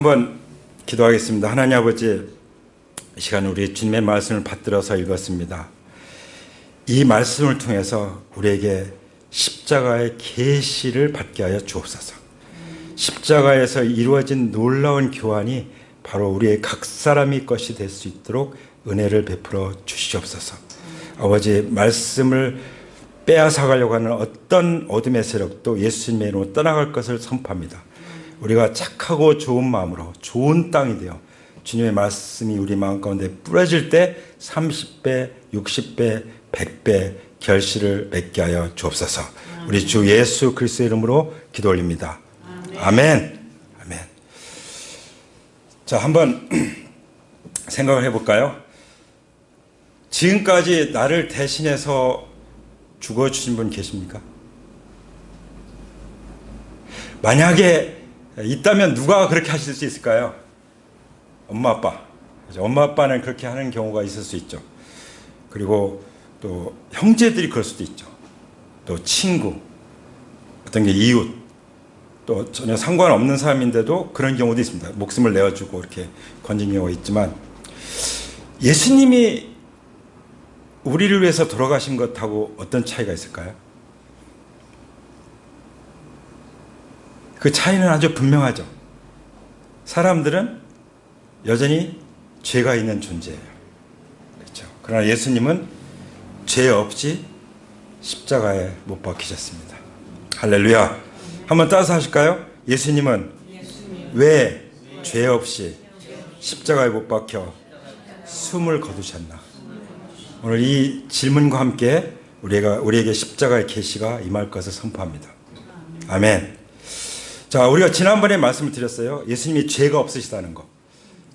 한번 기도하겠습니다. 하나님 아버지, 이 시간 우리 주님의 말씀을 받들어서 읽었습니다. 이 말씀을 통해서 우리에게 십자가의 계시를 받게 하여 주옵소서. 십자가에서 이루어진 놀라운 교환이 바로 우리의 각 사람의 것이 될 수 있도록 은혜를 베풀어 주시옵소서. 아버지, 말씀을 빼앗아가려고 하는 어떤 어둠의 세력도 예수님의 이름으로 떠나갈 것을 선포합니다. 우리가 착하고 좋은 마음으로 좋은 땅이 되어 주님의 말씀이 우리 마음 가운데 뿌려질 때 30배, 60배, 100배 결실을 맺게 하여 주옵소서. 우리 주 예수 그리스도의 이름으로 기도 올립니다. 아멘. 아멘. 자, 한번 생각을 해볼까요? 지금까지 나를 대신해서 죽어주신 분 계십니까? 만약에 있다면 누가 그렇게 하실 수 있을까요? 엄마, 아빠. 엄마, 아빠는 그렇게 하는 경우가 있을 수 있죠. 그리고 또 형제들이 그럴 수도 있죠. 또 친구, 어떤 게 이웃, 또 전혀 상관없는 사람인데도 그런 경우도 있습니다. 목숨을 내어주고 이렇게 건진 경우가 있지만, 예수님이 우리를 위해서 돌아가신 것하고 어떤 차이가 있을까요? 그 차이는 아주 분명하죠. 사람들은 여전히 죄가 있는 존재예요. 그렇죠. 그러나 예수님은 죄 없이 십자가에 못 박히셨습니다. 할렐루야. 한번 따라서 하실까요? 예수님은 왜 죄 없이 십자가에 못 박혀 숨을 거두셨나? 오늘 이 질문과 함께 우리에게 십자가의 계시가 임할 것을 선포합니다. 아멘. 자, 우리가 지난번에 말씀을 드렸어요. 예수님이 죄가 없으시다는 거.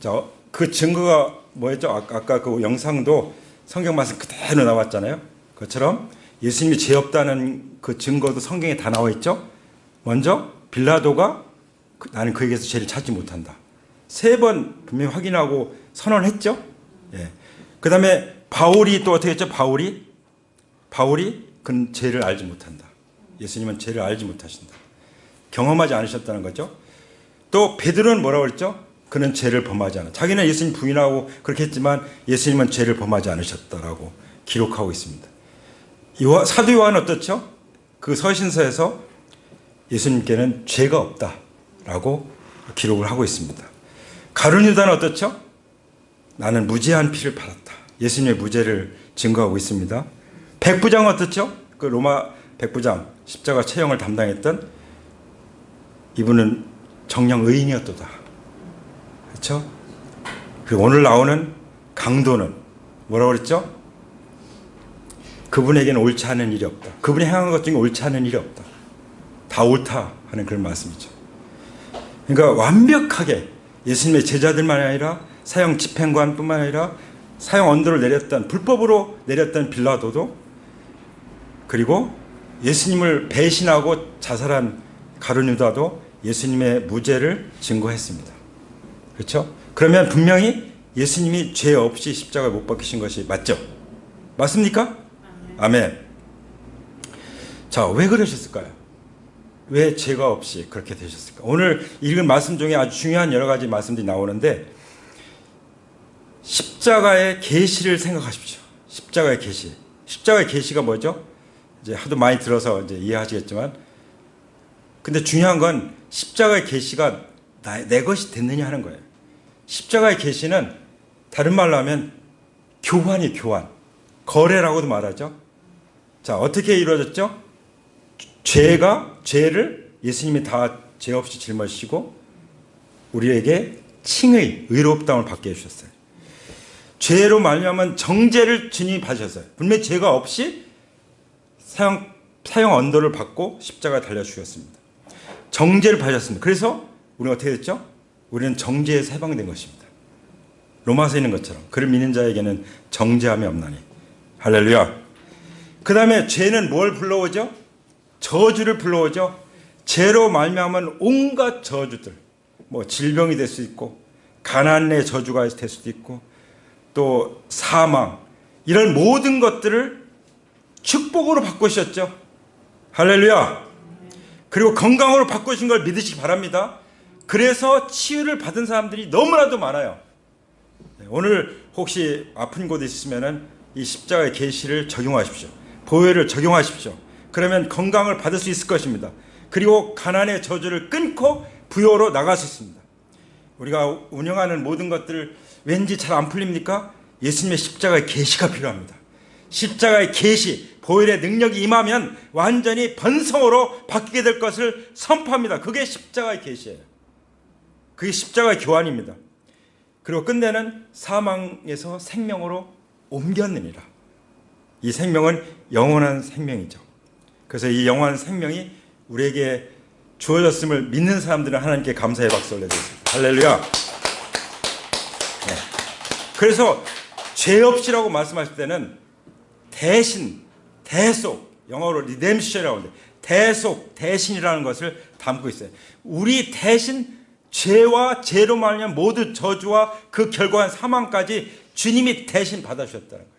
자, 그 증거가 뭐였죠? 아까 그 영상도 성경 말씀 그대로 나왔잖아요. 그것처럼 예수님이 죄 없다는 그 증거도 성경에 다 나와 있죠. 먼저 빌라도가 나는 그에게서 죄를 찾지 못한다. 3번 분명히 확인하고 선언했죠. 예. 그 다음에 바울이 또 어떻게 했죠? 바울이 그는 죄를 알지 못한다. 예수님은 죄를 알지 못하신다. 경험하지 않으셨다는 거죠. 또 베드로는 뭐라고 그랬죠? 그는 죄를 범하지 않아. 자기는 예수님 부인하고 그렇게 했지만 예수님은 죄를 범하지 않으셨다라고 기록하고 있습니다. 사도 요한은 어떻죠? 그 서신서에서 예수님께는 죄가 없다라고 기록을 하고 있습니다. 가룟 유다는 어떻죠? 나는 무죄한 피를 팔았다. 예수님의 무죄를 증거하고 있습니다. 백부장은 어떻죠? 그 로마 백부장, 십자가 처형을 담당했던 이분은 정녕 의인이었도다. 그렇죠? 그리고 오늘 나오는 강도는 뭐라고 그랬죠? 그분에게는 옳지 않은 일이 없다. 그분이 행한 것 중에 옳지 않은 일이 없다. 다 옳다 하는 그런 말씀이죠. 그러니까 완벽하게 예수님의 제자들만 아니라 사형 집행관뿐만 아니라 사형 언도를 내렸던, 불법으로 내렸던 빌라도도, 그리고 예수님을 배신하고 자살한 가룟 유다도 예수님의 무죄를 증거했습니다. 그렇죠? 그러면 분명히 예수님이 죄 없이 십자가에 못 박히신 것이 맞죠? 맞습니까? 아멘. 자, 왜 그러셨을까요? 왜 죄가 없이 그렇게 되셨을까? 오늘 읽은 말씀 중에 아주 중요한 여러 가지 말씀들이 나오는데, 십자가의 계시를 생각하십시오. 십자가의 계시. 십자가의 계시가 뭐죠? 이제 하도 많이 들어서 이제 이해하시겠지만, 근데 중요한 건 십자가의 계시가 내 것이 됐느냐 하는 거예요. 십자가의 계시는 다른 말로 하면 교환이에요. 교환. 거래라고도 말하죠. 자, 어떻게 이루어졌죠? 죄를 예수님이 다 죄 없이 짊어지시고 우리에게 칭의, 의롭다움을 받게 해주셨어요. 죄로 말미암은 정죄를 주님이 받으셨어요. 분명히 죄가 없이 사형 언도를 받고 십자가에 달려 죽였습니다. 정죄를 받으셨습니다. 그래서 우리는 어떻게 됐죠? 우리는 정죄에서 해방된 것입니다. 로마서에 있는 것처럼 그를 믿는 자에게는 정죄함이 없나니. 할렐루야. 그 다음에 죄는 뭘 불러오죠? 저주를 불러오죠. 죄로 말미암은 온갖 저주들, 뭐 질병이 될 수 있고 가난의 저주가 될 수도 있고 또 사망, 이런 모든 것들을 축복으로 바꾸셨죠. 할렐루야. 그리고 건강으로 바꾸신 걸 믿으시기 바랍니다. 그래서 치유를 받은 사람들이 너무나도 많아요. 오늘 혹시 아픈 곳 있으면은 이 십자가의 계시를 적용하십시오. 보혈을 적용하십시오. 그러면 건강을 받을 수 있을 것입니다. 그리고 가난의 저주를 끊고 부요로 나갈 수 있습니다. 우리가 운영하는 모든 것들 왠지 잘 안 풀립니까? 예수님의 십자가의 계시가 필요합니다. 십자가의 계시, 보혈의 능력이 임하면 완전히 번성으로 바뀌게 될 것을 선포합니다. 그게 십자가의 계시예요. 그게 십자가의 교환입니다. 그리고 끝내는 사망에서 생명으로 옮겼느니라. 이 생명은 영원한 생명이죠. 그래서 이 영원한 생명이 우리에게 주어졌음을 믿는 사람들은 하나님께 감사의 박수 올려드립니다. 할렐루야. 네. 그래서 죄 없이라고 말씀하실 때는 대신, 대속, 영어로 리뎀션이라고 하는데 대속, 대신이라는 것을 담고 있어요. 우리 대신 죄와 죄로 말미암아 모두 저주와 그 결과한 사망까지 주님이 대신 받아주셨다는 거예요.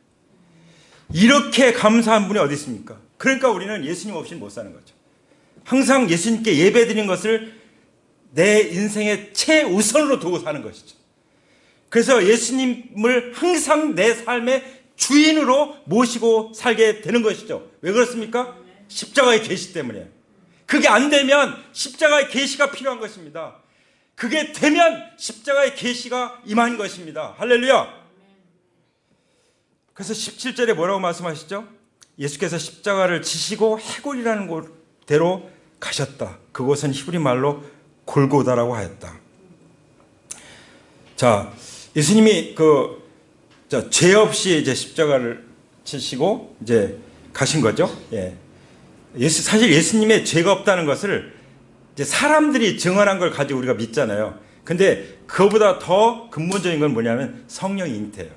이렇게 감사한 분이 어디 있습니까? 그러니까 우리는 예수님 없이는 못 사는 거죠. 항상 예수님께 예배드리는 것을 내 인생의 최우선으로 두고 사는 것이죠. 그래서 예수님을 항상 내 삶의 주인으로 모시고 살게 되는 것이죠. 왜 그렇습니까? 십자가의 계시 때문에. 그게 안 되면 십자가의 계시가 필요한 것입니다. 그게 되면 십자가의 계시가 임한 것입니다. 할렐루야. 그래서 17절에 뭐라고 말씀하시죠? 예수께서 십자가를 지시고 해골이라는 곳대로 가셨다. 그곳은 히브리 말로 골고다라고 하였다. 자, 예수님이 죄 없이 이제 십자가를 지시고 이제 가신 거죠. 예. 사실 예수님의 죄가 없다는 것을 이제 사람들이 증언한 걸 가지고 우리가 믿잖아요. 근데 그거보다 더 근본적인 건 뭐냐면 성령 잉태예요.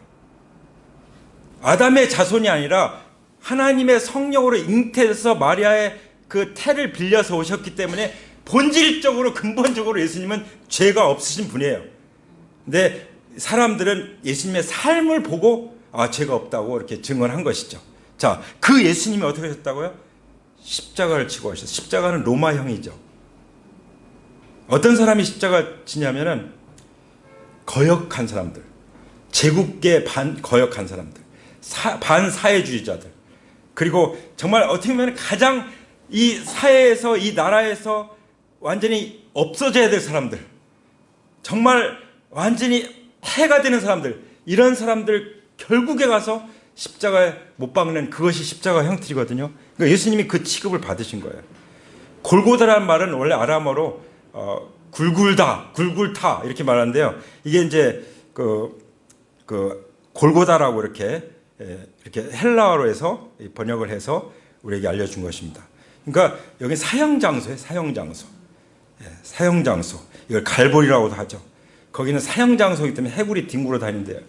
아담의 자손이 아니라 하나님의 성령으로 잉태해서 마리아의 그 태를 빌려서 오셨기 때문에 본질적으로 근본적으로 예수님은 죄가 없으신 분이에요. 근데 사람들은 예수님의 삶을 보고 죄가 없다고 이렇게 증언한 것이죠. 자, 그 예수님이 어떻게 하셨다고요? 십자가를 지고 하셨어요. 십자가는 로마형이죠. 어떤 사람이 십자가 지냐면은 거역한 사람들, 제국계 반거역한 사람들, 반사회주의자들, 그리고 정말 어떻게 보면 가장 이 사회에서 이 나라에서 완전히 없어져야 될 사람들, 정말 완전히 해가 되는 사람들, 이런 사람들 결국에 가서 십자가에 못 박는 그것이 십자가 형틀이거든요. 그러니까 예수님이 그 취급을 받으신 거예요. 골고다라는 말은 원래 아람어로 굴굴다, 굴굴타 이렇게 말하는데요. 이게 이제 골고다라고 이렇게 헬라어로 해서 번역을 해서 우리에게 알려준 것입니다. 그러니까 여기 사형 장소예요. 사형 장소. 사형 장소. 이걸 갈보리라고도 하죠. 거기는 사형 장소이기 때문에 해골이 뒹굴어 다닌대요.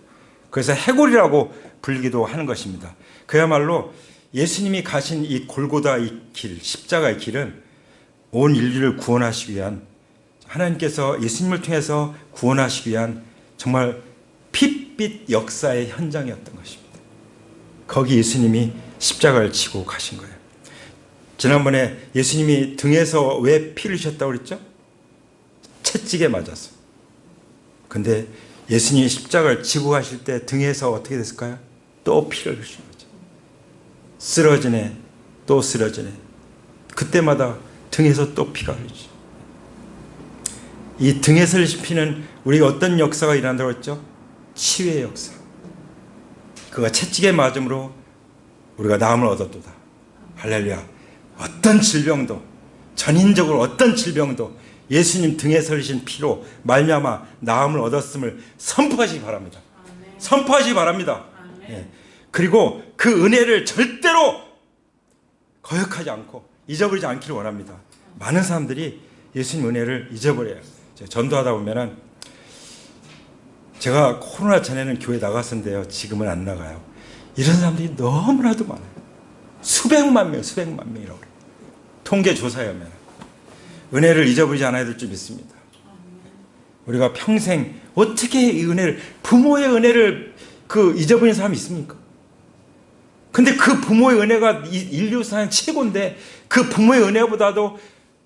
그래서 해골이라고 불리기도 하는 것입니다. 그야말로 예수님이 가신 이 골고다 이 길, 십자가의 길은 온 인류를 구원하시기 위한, 하나님께서 예수님을 통해서 구원하시기 위한 정말 핏빛 역사의 현장이었던 것입니다. 거기 예수님이 십자가를 지고 가신 거예요. 지난번에 예수님이 등에서 왜 피를 흘리셨다고 그랬죠? 채찍에 맞아서. 근데 예수님이 십자가를 지고 가실 때 등에서 어떻게 됐을까요? 또 피를 흘리신 거죠. 쓰러지네, 또 쓰러지네. 그때마다 등에서 또 피가 흘리죠. 이 등에서 흘리신 피는 우리가 어떤 역사가 일어난다고 했죠? 치유의 역사. 그가 채찍에 맞음으로 우리가 나음을 얻었도다. 할렐루야. 어떤 질병도, 전인적으로 어떤 질병도 예수님 등에서 흘리신 피로 말미암아 나음을 얻었음을 선포하시기 바랍니다. 아멘. 선포하시기 바랍니다. 예. 그리고 그 은혜를 절대로 거역하지 않고 잊어버리지 않기를 원합니다. 많은 사람들이 예수님 은혜를 잊어버려요. 제가 전도하다 보면은, 제가 코로나 전에는 교회 나갔었는데요. 지금은 안 나가요. 이런 사람들이 너무나도 많아요. 수백만 명이라고 그래요. 통계 조사에 하면. 은혜를 잊어버리지 않아야 될 줄 믿습니다. 우리가 평생 어떻게 이 은혜를, 부모의 은혜를 잊어버리는 사람이 있습니까? 근데 그 부모의 은혜가 인류사상 최고인데 그 부모의 은혜보다도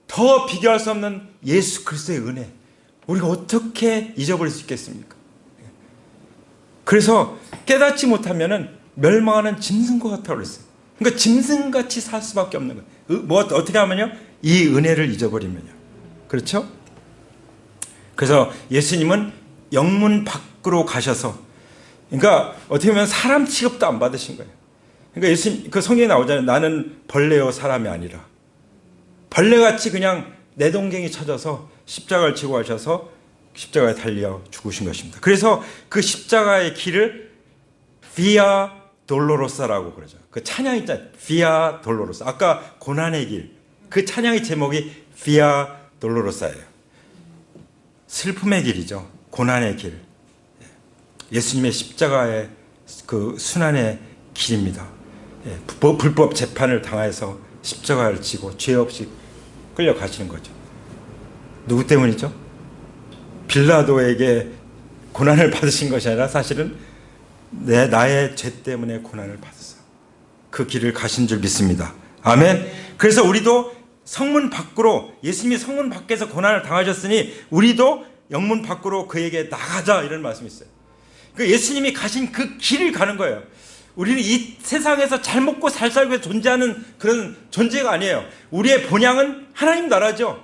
더 비교할 수 없는 예수 그리스도의 은혜, 우리가 어떻게 잊어버릴 수 있겠습니까? 그래서 깨닫지 못하면은 멸망하는 짐승과 같다고 그랬어요. 그러니까 짐승같이 살 수밖에 없는 거예요. 뭐 어떻게 하면요? 이 은혜를 잊어버리면요. 그렇죠? 그래서 예수님은 영문 밖으로 가셔서, 그러니까 어떻게 보면 사람 취급도 안 받으신 거예요. 그러니까 예수님 그 성경에 나오잖아요. 나는 벌레요 사람이 아니라. 벌레같이 그냥 내동댕이 찾아서 십자가를 지고 가셔서 십자가에 달려 죽으신 것입니다. 그래서 그 십자가의 길을 비아 돌로로사라고 그러죠. 그 찬양 있잖아요. 비아 돌로로사. 아까 고난의 길. 그 찬양의 제목이 비아 돌로로사예요. 슬픔의 길이죠. 고난의 길. 예수님의 십자가의 그 순환의 길입니다. 불법 재판을 당해서 십자가를 지고 죄 없이 끌려가시는 거죠. 누구 때문이죠? 빌라도에게 고난을 받으신 것이 아니라 사실은 나의 죄 때문에 고난을 받았어요. 그 길을 가신 줄 믿습니다. 아멘. 그래서 우리도 성문 밖으로, 예수님이 성문 밖에서 고난을 당하셨으니 우리도 영문 밖으로 그에게 나가자, 이런 말씀이 있어요. 그 예수님이 가신 그 길을 가는 거예요. 우리는 이 세상에서 잘 먹고 잘 살기 위해서 존재하는 그런 존재가 아니에요. 우리의 본향은 하나님 나라죠.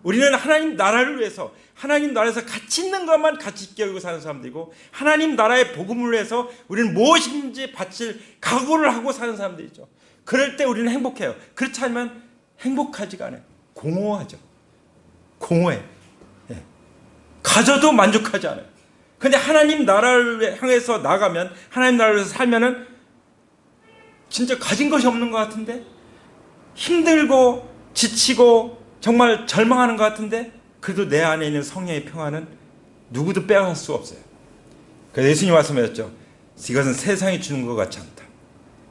우리는 하나님 나라를 위해서, 하나님 나라에서 가치 있는 것만 가치 있게 여기고 사는 사람들이고, 하나님 나라의 복음을 위해서 우리는 무엇인지 바칠 각오를 하고 사는 사람들이죠. 그럴 때 우리는 행복해요. 그렇지 않으면 행복하지가 않아요. 공허하죠. 공허해. 가져도 만족하지 않아요. 근데 하나님 나라를 향해서 나가면, 하나님 나라를 위해서 살면은 진짜 가진 것이 없는 것 같은데, 힘들고 지치고 정말 절망하는 것 같은데, 그래도 내 안에 있는 성령의 평안은 누구도 빼앗을 수 없어요. 그래서 예수님 말씀하셨죠. 이것은 세상이 주는 것 같지 않다.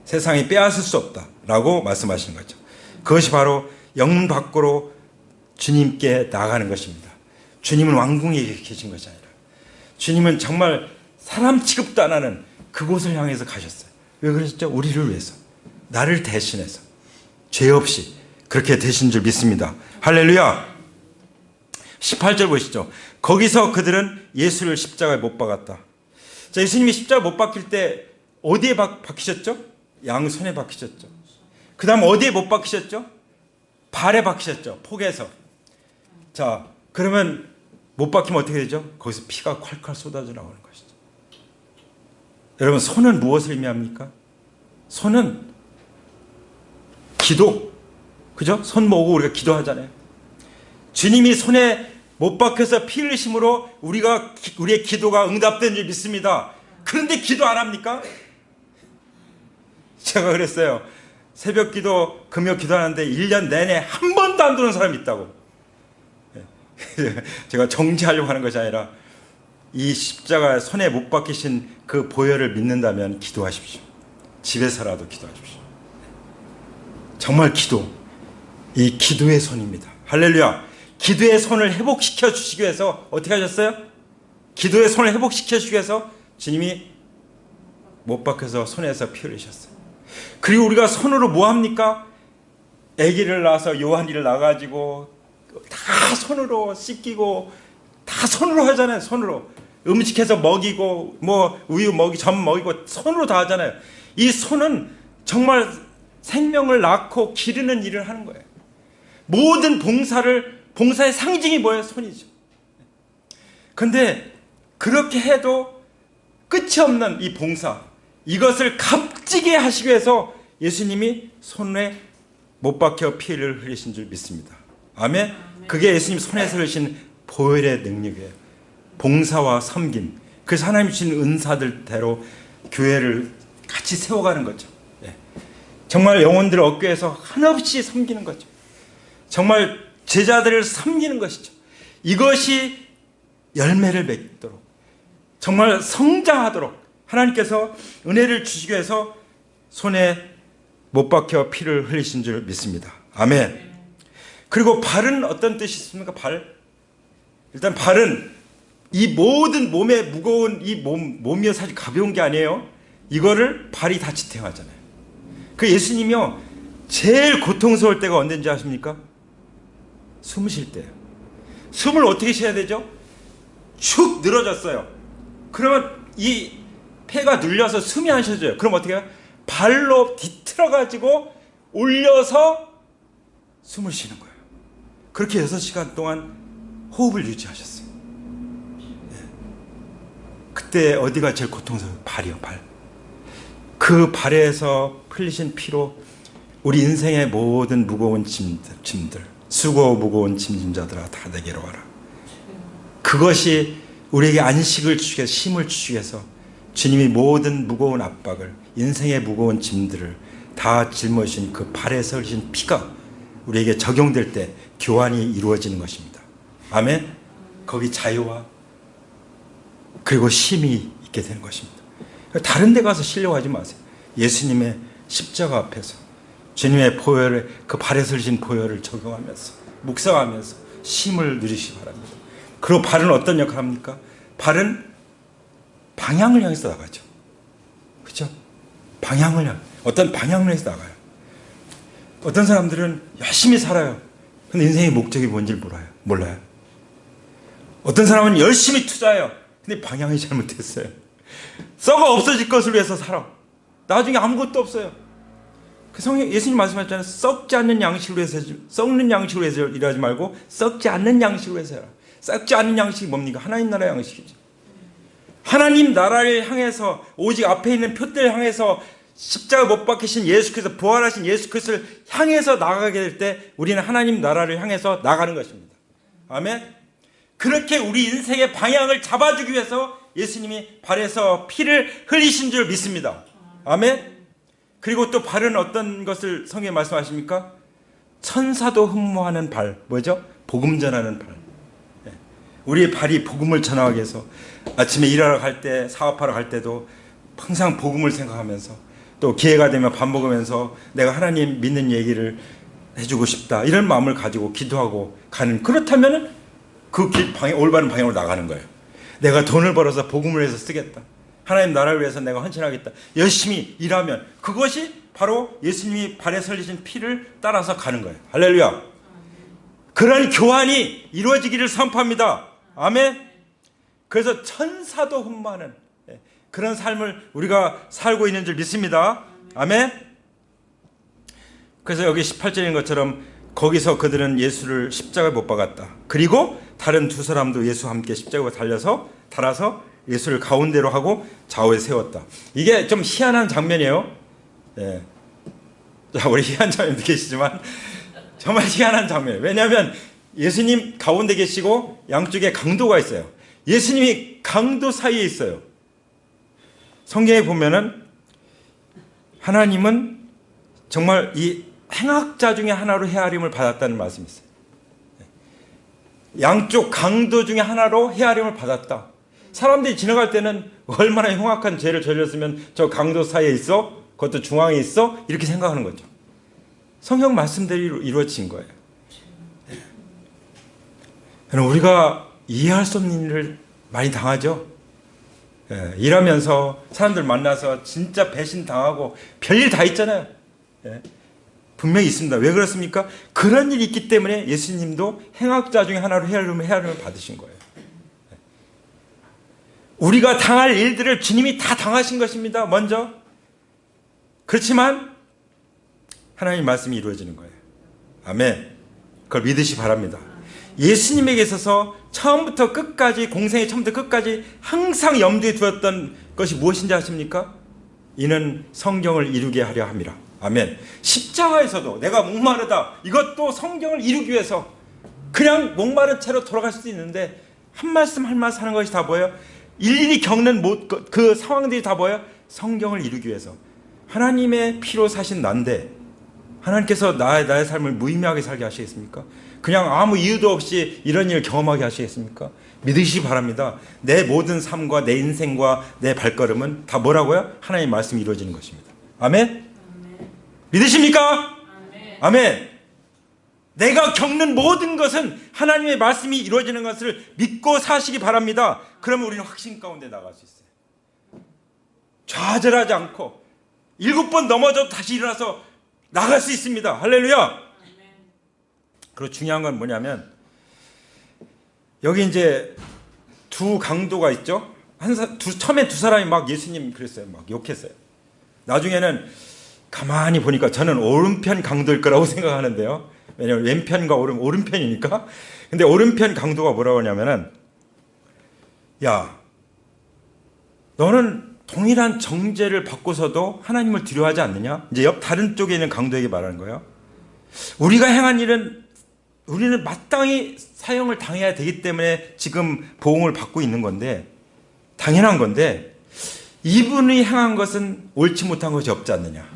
세상이 빼앗을 수 없다 라고 말씀하시는 거죠. 그것이 바로 영문 밖으로 주님께 나가는 것입니다. 주님은 왕궁에 계신 것이 아니라, 주님은 정말 사람 취급도 안 하는 그곳을 향해서 가셨어요. 왜 그러셨죠? 우리를 위해서, 나를 대신해서, 죄 없이 그렇게 되신 줄 믿습니다. 할렐루야. 18절 보시죠. 거기서 그들은 예수를 십자가에 못 박았다. 자, 예수님이 십자가에 못 박힐 때 어디에 박히셨죠? 양손에 박히셨죠. 그 다음 어디에 못 박히셨죠? 발에 박히셨죠. 폭에서. 자, 그러면 못 박히면 어떻게 되죠? 거기서 피가 콸콸 쏟아져 나오는 것이죠. 여러분, 손은 무엇을 의미합니까? 손은 기도. 그죠? 손 모으고 우리가 기도하잖아요. 주님이 손에 못 박혀서 피 흘리심으로 우리의 기도가 응답된 줄 믿습니다. 그런데 기도 안 합니까? 제가 그랬어요. 새벽 기도, 금요 기도하는데 1년 내내 한 번도 안 들어오는 사람이 있다고. 제가 정지하려고 하는 것이 아니라, 이 십자가 손에 못 박히신 그 보혈을 믿는다면 기도하십시오. 집에서라도 기도하십시오. 정말 기도, 이 기도의 손입니다. 할렐루야. 기도의 손을 회복시켜 주시기 위해서 어떻게 하셨어요? 기도의 손을 회복시켜 주시기 위해서 주님이 못 박혀서 손에서 피 흘리셨어요. 그리고 우리가 손으로 뭐 합니까? 아기를 낳아서 요한이를 낳아가지고 다 손으로 씻기고 다 손으로 하잖아요. 손으로 음식해서 먹이고 뭐 우유 먹이 점 먹이고 손으로 다 하잖아요. 이 손은 정말 생명을 낳고 기르는 일을 하는 거예요. 모든 봉사의 상징이 뭐예요? 손이죠. 그런데 그렇게 해도 끝이 없는 이 봉사, 이것을 값지게 하시기 위해서 예수님이 손에 못 박혀 피를 흘리신 줄 믿습니다. 아멘. 그게 예수님 손에서 흘리신 보혈의 능력이에요. 봉사와 섬김. 그래서 하나님 주신 은사들대로 교회를 같이 세워가는 거죠. 정말 영혼들을 얻기 위해서 한없이 섬기는 거죠. 정말 제자들을 섬기는 것이죠. 이것이 열매를 맺도록, 정말 성장하도록 하나님께서 은혜를 주시기 위해서 손에 못 박혀 피를 흘리신 줄 믿습니다. 아멘. 그리고 발은 어떤 뜻이 있습니까? 발. 일단 발은 이 모든 몸에 무거운 이 몸이 사실 가벼운 게 아니에요. 이거를 발이 다 지탱하잖아요. 그 예수님이요, 제일 고통스러울 때가 언제인지 아십니까? 숨 쉴 때예요. 숨을 어떻게 쉬어야 되죠? 슉 늘어졌어요. 그러면 이 폐가 눌려서 숨이 안 쉬어져요. 그럼 어떻게 해요? 발로 뒤틀어가지고 올려서 숨을 쉬는 거예요. 그렇게 6시간 동안 호흡을 유지하셨어요. 예. 그때 어디가 제일 고통스러워요? 발이요, 발. 그 발에서 흘리신 피로 우리 인생의 모든 무거운 짐들, 수고 무거운 짐자들아 다 내게로 와라. 그것이 우리에게 안식을 주시기 위해서, 힘을 주시기 위해서 주님이 모든 무거운 압박을, 인생의 무거운 짐들을 다 짊어지신 그 발에서 흘리신 피가 우리에게 적용될 때 교환이 이루어지는 것입니다. 아멘. 거기 자유와 그리고 힘이 있게 되는 것입니다. 다른 데 가서 쉬려고 하지 마세요. 예수님의 십자가 앞에서 주님의 보혈을, 그 발에서 흘리신 보혈을 적용하면서 묵상하면서 힘을 누리시기 바랍니다. 그리고 발은 어떤 역할을 합니까? 발은 방향을 향해서 나가죠. 그렇죠? 방향을 향해, 어떤 방향을 향해서 나가요. 어떤 사람들은 열심히 살아요. 근데 인생의 목적이 뭔지 몰라요. 어떤 사람은 열심히 투자해요. 근데 방향이 잘못됐어요. 썩어 없어질 것을 위해서 살아. 나중에 아무것도 없어요. 그 예수님 말씀하셨잖아요. 썩지 않는 양식으로 해서, 썩는 양식으로 해서 일하지 말고 썩지 않는 양식으로 해서 해라. 썩지 않는 양식이 뭡니까? 하나님 나라의 양식이죠. 하나님 나라를 향해서, 오직 앞에 있는 표대를 향해서 십자가 못 박히신 예수께서, 부활하신 예수 그리스도를 향해서 나가게 될 때 우리는 하나님 나라를 향해서 나가는 것입니다. 아멘. 그렇게 우리 인생의 방향을 잡아주기 위해서 예수님이 발에서 피를 흘리신 줄 믿습니다. 아멘. 그리고 또 발은 어떤 것을 성경에 말씀하십니까? 천사도 흠모하는 발. 뭐죠? 복음 전하는 발. 우리의 발이 복음을 전하기 위해서 아침에 일하러 갈 때, 사업하러 갈 때도 항상 복음을 생각하면서, 또 기회가 되면 밥 먹으면서 내가 하나님 믿는 얘기를 해주고 싶다, 이런 마음을 가지고 기도하고 가는, 그렇다면 그 길 방향, 올바른 방향으로 나가는 거예요. 내가 돈을 벌어서 복음을 위해서 쓰겠다, 하나님 나라를 위해서 내가 헌신하겠다, 열심히 일하면 그것이 바로 예수님이 발에 설리신 피를 따라서 가는 거예요. 할렐루야. 그런 교환이 이루어지기를 선포합니다. 아멘. 그래서 천사도 흠모하는 그런 삶을 우리가 살고 있는 줄 믿습니다. 아멘. 그래서 여기 18절인 것처럼 거기서 그들은 예수를 십자가에 못 박았다. 그리고 다른 두 사람도 예수와 함께 십자가에 달아서 예수를 가운데로 하고 좌우에 세웠다. 이게 좀 희한한 장면이에요. 예. 자, 우리 희한한 장면 계시지만 정말 희한한 장면이에요. 왜냐하면 예수님 가운데 계시고 양쪽에 강도가 있어요. 예수님이 강도 사이에 있어요. 성경에 보면은 하나님은 정말 이 행악자 중에 하나로 헤아림을 받았다는 말씀이 있어요. 양쪽 강도 중에 하나로 헤아림을 받았다. 사람들이 지나갈 때는 얼마나 흉악한 죄를 저질렀으면 저 강도 사이에 있어? 그것도 중앙에 있어? 이렇게 생각하는 거죠. 성경 말씀대로 이루어진 거예요. 우리가 이해할 수 없는 일을 많이 당하죠. 예, 일하면서 사람들 만나서 진짜 배신당하고 별일 다 있잖아요. 예, 분명히 있습니다. 왜 그렇습니까? 그런 일이 있기 때문에 예수님도 행악자 중에 하나로 헤아림을 받으신 거예요. 예. 우리가 당할 일들을 주님이 다 당하신 것입니다. 먼저. 그렇지만 하나님 말씀이 이루어지는 거예요. 아멘. 그걸 믿으시 바랍니다. 예수님에게 있어서 처음부터 끝까지, 공생의 처음부터 끝까지 항상 염두에 두었던 것이 무엇인지 아십니까? 이는 성경을 이루게 하려 함이라. 아멘. 십자가에서도 내가 목마르다, 이것도 성경을 이루기 위해서, 그냥 목마른 채로 돌아갈 수도 있는데 한 말씀 한 말씀 하는 것이 다 뭐예요? 일일이 겪는 그 상황들이 다 뭐예요? 성경을 이루기 위해서. 하나님의 피로 사신 난데 하나님께서 나의 삶을 무의미하게 살게 하시겠습니까? 그냥 아무 이유도 없이 이런 일을 경험하게 하시겠습니까? 믿으시기 바랍니다. 내 모든 삶과 내 인생과 내 발걸음은 다 뭐라고요? 하나님의 말씀이 이루어지는 것입니다. 아멘? 아멘. 믿으십니까? 아멘. 아멘. 내가 겪는 모든 것은 하나님의 말씀이 이루어지는 것을 믿고 사시기 바랍니다. 그러면 우리는 확신 가운데 나갈 수 있어요. 좌절하지 않고 7번 넘어져도 다시 일어나서 나갈 수 있습니다. 할렐루야. 그리고 중요한 건 뭐냐면, 여기 이제 두 강도가 있죠. 처음에 두 사람이 막 예수님 그랬어요. 막 욕했어요. 나중에는 가만히 보니까 저는 오른편 강도일 거라고 생각하는데요. 왜냐하면 왼편과 오른편이니까. 근데 오른편 강도가 뭐라고 하냐면은, 야, 너는 동일한 정죄를 받고서도 하나님을 두려워하지 않느냐? 이제 옆 다른 쪽에 있는 강도에게 말하는 거예요. 우리가 행한 일은 우리는 마땅히 사형을 당해야 되기 때문에 지금 보응을 받고 있는 건데, 당연한 건데, 이분이 행한 것은 옳지 못한 것이 없지 않느냐.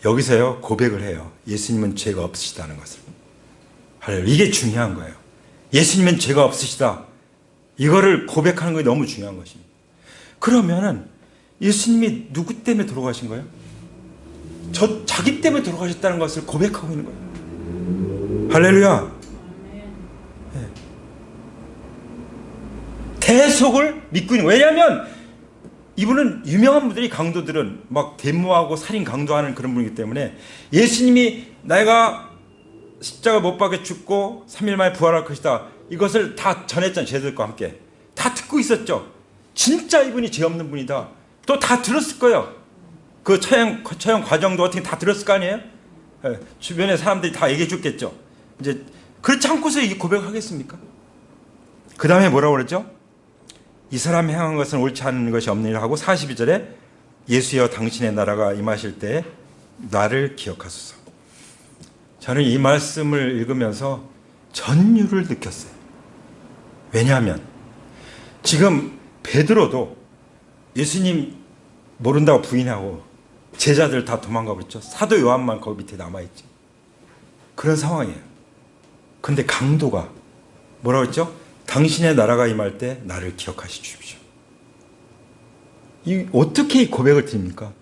여기서요 고백을 해요. 예수님은 죄가 없으시다는 것을. 이게 중요한 거예요. 예수님은 죄가 없으시다. 이거를 고백하는 것이 너무 중요한 것입니다. 그러면은 예수님이 누구 때문에 돌아가신 거예요? 자기 때문에 돌아가셨다는 것을 고백하고 있는 거예요. 할렐루야. 네. 대속을 믿고 있는 거예요. 왜냐하면 이분은 유명한 분들이 강도들은 막 데모하고 살인 강도하는 그런 분이기 때문에 예수님이 내가 십자가 못 박혀 죽고 3일 만에 부활할 것이다. 이것을 다 전했잖아요. 제자들과 함께. 다 듣고 있었죠. 진짜 이분이 죄 없는 분이다. 또 다 들었을 거예요. 그 처형 과정도 어떻게 다 들었을 거 아니에요? 네. 주변에 사람들이 다 얘기해 줬겠죠. 이제 그렇지 않고서 이 고백하겠습니까? 그 다음에 뭐라고 그랬죠? 이 사람이 행한 것은 옳지 않은 것이 없느니라 하고 42절에 예수여 당신의 나라가 임하실 때 나를 기억하소서. 저는 이 말씀을 읽으면서 전율을 느꼈어요. 왜냐하면 지금 베드로도 예수님 모른다고 부인하고 제자들 다 도망가 버렸죠. 사도 요한만 거기 밑에 남아있죠. 그런 상황이에요. 근데 강도가 뭐라고 했죠? 당신의 나라가 임할 때 나를 기억하시 주십시오. 어떻게 이 고백을 드립니까?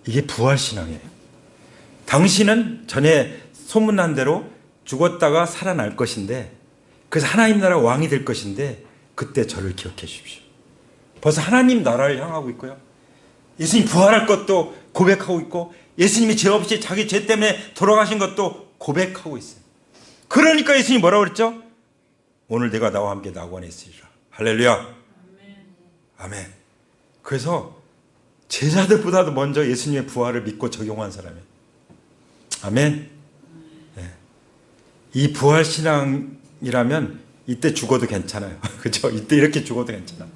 이게 부활신앙이에요. 당신은 전에 소문난 대로 죽었다가 살아날 것인데, 그래서 하나님 나라 왕이 될 것인데 그때 저를 기억해 주십시오. 벌써 하나님 나라를 향하고 있고요. 예수님 부활할 것도 고백하고 있고, 예수님이 죄 없이 자기 죄 때문에 돌아가신 것도 고백하고 있어요. 그러니까 예수님이 뭐라고 그랬죠? 오늘 내가 나와 함께 낙원에 있으리라. 할렐루야. 아멘. 아멘. 그래서 제자들보다도 먼저 예수님의 부활을 믿고 적용한 사람이에요. 아멘. 네. 이 부활 신앙이라면 이때 죽어도 괜찮아요. 그렇죠? 이때 이렇게 죽어도 괜찮아.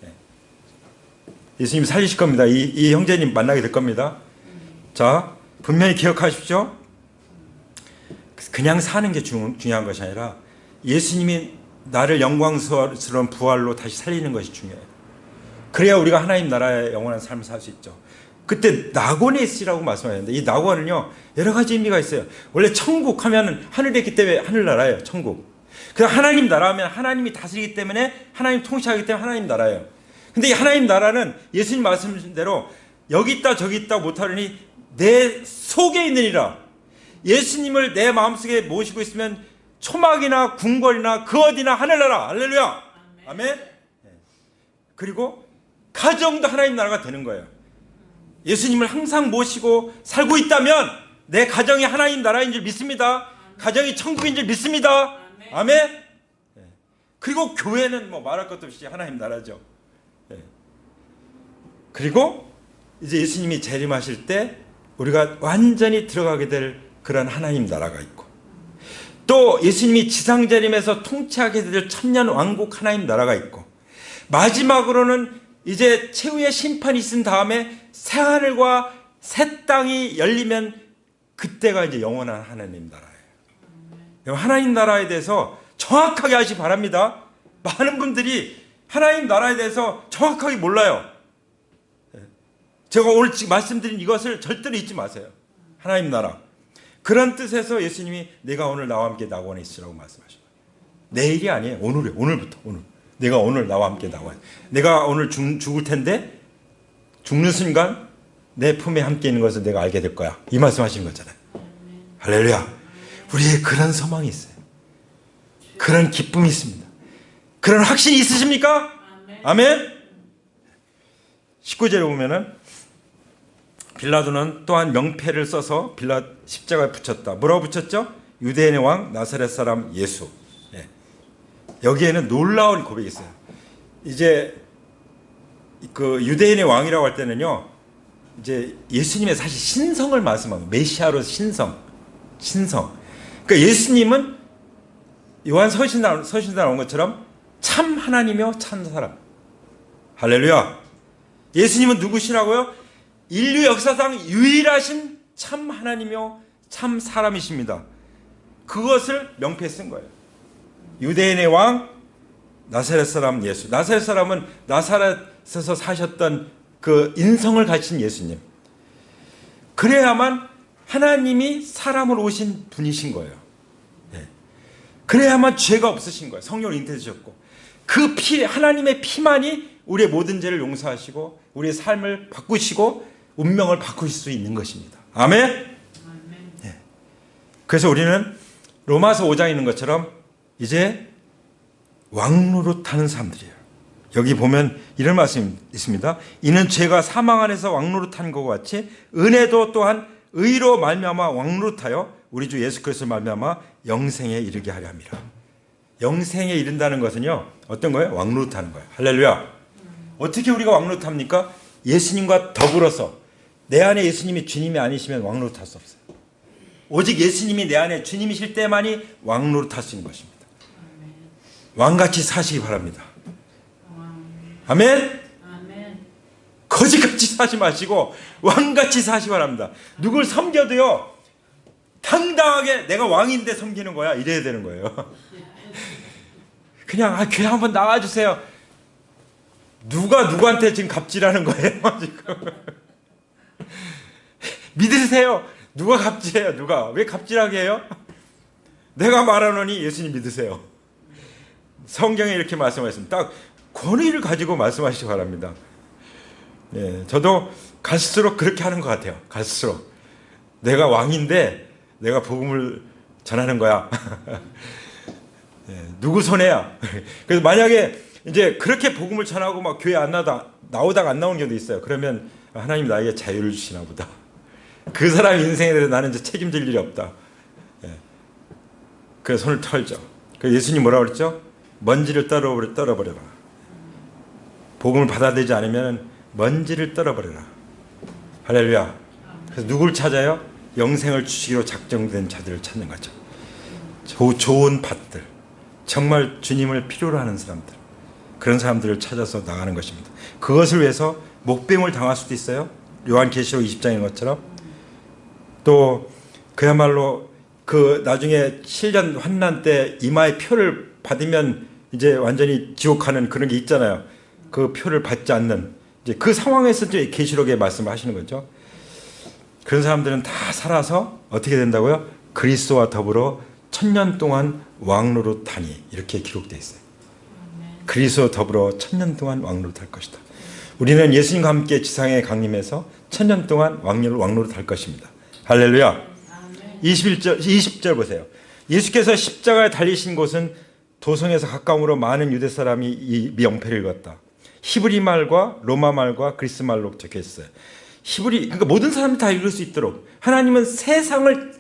네. 예수님 살리실 겁니다. 이 형제님 만나게 될 겁니다. 자, 분명히 기억하십시오. 그냥 사는 게 중요한 것이 아니라 예수님이 나를 영광스러운 부활로 다시 살리는 것이 중요해요. 그래야 우리가 하나님 나라의 영원한 삶을 살 수 있죠. 그때 낙원에 있으라고 말씀하셨는데, 이 낙원은요 여러 가지 의미가 있어요. 원래 천국 하면 하늘에 있기 때문에 하늘나라예요. 천국. 그래서 하나님 나라 하면 하나님이 다스리기 때문에, 하나님 통치하기 때문에 하나님 나라예요. 근데 이 하나님 나라는 예수님 말씀하신 대로 여기 있다 저기 있다 못하려니 내 속에 있느니라. 예수님을 내 마음속에 모시고 있으면 초막이나 궁궐이나 그 어디나 하늘나라. 할렐루야. 아멘. 그리고 가정도 하나님 나라가 되는 거예요. 예수님을 항상 모시고 살고 있다면 내 가정이 하나님 나라인 줄 믿습니다. 가정이 천국인 줄 믿습니다. 아멘. 그리고 교회는 뭐 말할 것도 없이 하나님 나라죠. 그리고 이제 예수님이 재림하실 때 우리가 완전히 들어가게 될 그런 하나님 나라가 있고, 또 예수님이 지상재림에서 통치하게 될 천년 왕국 하나님 나라가 있고, 마지막으로는 이제 최후의 심판이 있은 다음에 새하늘과 새 땅이 열리면 그때가 이제 영원한 하나님 나라예요. 하나님 나라에 대해서 정확하게 아시기 바랍니다. 많은 분들이 하나님 나라에 대해서 정확하게 몰라요. 제가 오늘 지금 말씀드린 이것을 절대로 잊지 마세요. 하나님 나라. 그런 뜻에서 예수님이 내가 오늘 나와 함께 낙원에 있으라고 말씀하셔요. 내일이 아니에요. 오늘이에요. 오늘부터. 오늘. 내가 오늘 나와 함께 낙원에. 내가 오늘 죽을 텐데 죽는 순간 내 품에 함께 있는 것을 내가 알게 될 거야. 이 말씀하시는 거잖아요. 할렐루야. 우리의 그런 소망이 있어요. 그런 기쁨이 있습니다. 그런 확신이 있으십니까? 아멘. 19절에 보면은 빌라도는 또한 명패를 써서 십자가에 붙였다. 뭐라고 붙였죠? 유대인의 왕 나사렛 사람 예수. 여기에는 놀라운 고백이 있어요. 이제 그 유대인의 왕이라고 할 때는요, 이제 예수님의 사실 신성을 말씀하고 메시아로 신성. 그러니까 예수님은 요한 서신에 나온 것처럼 참 하나님이요 참 사람. 할렐루야. 예수님은 누구시라고요? 인류 역사상 유일하신 참 하나님이요 참 사람이십니다. 그것을 명패에 쓴 거예요. 유대인의 왕, 나사렛 사람 예수. 나사렛 사람은 나사렛에서 사셨던 그 인성을 가진 예수님. 그래야만 하나님이 사람으로 오신 분이신 거예요. 네. 그래야만 죄가 없으신 거예요. 성령을 잉태되셨고 그 피, 하나님의 피만이 우리의 모든 죄를 용서하시고 우리의 삶을 바꾸시고 운명을 바꾸실 수 있는 것입니다. 아멘. 네. 그래서 우리는 로마서 5장에 있는 것처럼 이제 왕노릇하는 사람들이에요. 여기 보면 이런 말씀이 있습니다. 이는 죄가 사망 안에서 왕노릇한 것 같이 은혜도 또한 의로 말미암아 왕노릇하여 우리 주 예수 그리스도 말미암아 영생에 이르게 하려 함이라. 영생에 이른다는 것은요 어떤 거예요? 왕노릇하는 거예요. 할렐루야. 어떻게 우리가 왕노릇합니까? 예수님과 더불어서. 내 안에 예수님이 주님이 아니시면 왕노릇할 수 없어요. 오직 예수님이 내 안에 주님이실 때만이 왕노릇할 수 있는 것입니다. 왕같이 사시기 바랍니다. 아멘. 거지같이 사지 마시고 왕같이 사시기 바랍니다. 누굴 섬겨도요 당당하게 내가 왕인데 섬기는 거야 이래야 되는 거예요. 그냥 교회 한번 나와주세요. 누가 누구한테 지금 갑질하는 거예요? 지금 믿으세요. 누가 갑질해요? 누가 왜 갑질하게 해요? 내가 말하노니 예수님 믿으세요. 성경에 이렇게 말씀하셨습니다. 딱 권위를 가지고 말씀하시기 바랍니다. 예, 저도 갈수록 그렇게 하는 것 같아요. 갈수록 내가 왕인데 내가 복음을 전하는 거야. 예, 누구 손해야? 그래서 만약에 이제 그렇게 복음을 전하고 막 교회 안 나오다가 안 나오는 경우도 있어요. 그러면 하나님 나에게 자유를 주시나 보다. 그 사람 인생에 대해서 나는 이제 책임질 일이 없다. 예. 그래서 손을 털죠. 그래서 예수님 뭐라고 그랬죠? 먼지를 떨어버려라. 복음을 받아들이지 않으면 먼지를 떨어버려라. 할렐루야. 그래서 누굴 찾아요? 영생을 주시기로 작정된 자들을 찾는 거죠. 좋은 밭들, 정말 주님을 필요로 하는 사람들, 그런 사람들을 찾아서 나가는 것입니다. 그것을 위해서 목배임을 당할 수도 있어요. 요한계시록 20장인 것처럼. 또 그야말로 그 나중에 실전 환난 때 이마에 표를 받으면 이제 완전히 지옥하는 그런 게 있잖아요. 그 표를 받지 않는 이제 그 상황에서 이제 계시록에 말씀하시는 거죠. 그런 사람들은 다 살아서 어떻게 된다고요? 그리스도와 더불어 1000년 동안 왕노릇하니 이렇게 기록되어 있어요. 그리스도와 더불어 1000년 동안 왕노릇할 것이다. 우리는 예수님과 함께 지상에 강림해서 1000년 동안 왕노릇할 것입니다. 할렐루야. 20절 보세요. 예수께서 십자가에 달리신 곳은 도성에서 가까움으로 많은 유대 사람이 이 명패를 읽었다. 히브리 말과 로마 말과 그리스 말로 적혀 있어요. 그러니까 모든 사람이 다 읽을 수 있도록 하나님은 세상을